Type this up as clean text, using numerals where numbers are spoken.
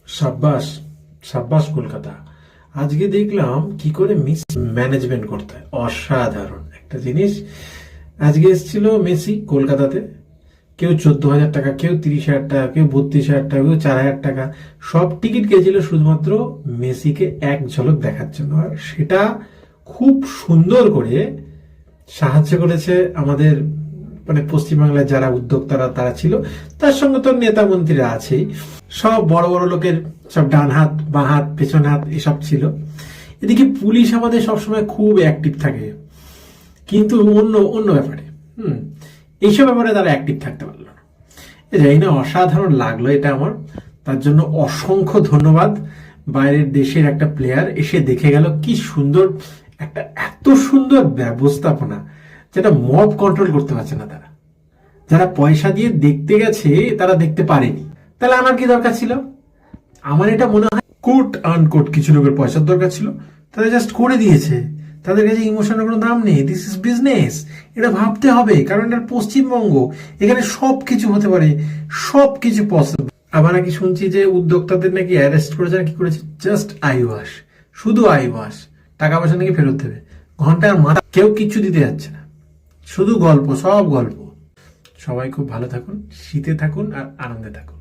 সাব্বাস, সাব্বাস কলকাতা। আজকে দেখলাম কি করে মিস ম্যানেজমেন্ট করতে হয়, অসাধারণ একটা জিনিস। আজকে এসেছিল মেসি কলকাতাতে, কেউ 14,000 টাকা, কেউ 30,000 টাকা, কেউ 32,000 টাকা, কেউ 4,000 টাকা, সব টিকিট গেছিল শুধুমাত্র মেসিকে এক ঝলক দেখার জন্য। আর সেটা খুব সুন্দর করে সাহায্য করেছে আমাদের, মানে পশ্চিমবাংলায় যারা উদ্যোক্তারা তারা ছিল, তার সঙ্গে তো নেতা মন্ত্রীরা আছেই, সব বড় বড় লোকের সব ডান হাত বাঁ হাত পেছন হাত এসব ছিল। এদিকে পুলিশ আমাদের সবসময় খুব অ্যাক্টিভ থাকে, কিন্তু অন্য অন্য ব্যাপারে এইসব ব্যাপারে তারা অ্যাক্টিভ থাকতে পারলো না। জানি না, অসাধারণ লাগলো এটা আমার। তার জন্য অসংখ্য ধন্যবাদ। বাইরের দেশের একটা প্লেয়ার এসে দেখে গেল কি সুন্দর একটা, এত সুন্দর ব্যবস্থাপনা যেটা মব কন্ট্রোল করতে পারছে না তারা। যারা পয়সা দিয়ে দেখতে গেছে তারা দেখতে পারেনি, তাহলে আমার কি দরকার ছিল? আমার এটা মনে হয় কোট আনকোট কিছু লোকের পয়সার দরকার ছিল, তারা জাস্ট করে দিয়েছে। তাদের কাছে ইমোশনের কোনো দাম নেই। দিস ইজ বিজনেস, এটা ভাবতে হবে, কারণ এটা পশ্চিমবঙ্গ, এখানে সব কিছু হতে পারে, সব কিছু পসিবল। আবার নাকি শুনছি যে উদ্যোক্তাদের নাকি অ্যারেস্ট করেছে, নাকি করেছে জাস্ট আই ওয়াশ, শুধু আই ওয়াশ, টাকা পয়সা নাকি ফেরত দেবে। ঘন্টার মাথা কেউ কিচ্ছু দিতে যাচ্ছে না, শুধু গল্প, সব গল্প। সবাই খুব ভালো থাকুন, শীতে থাকুন আর আনন্দে থাকুন।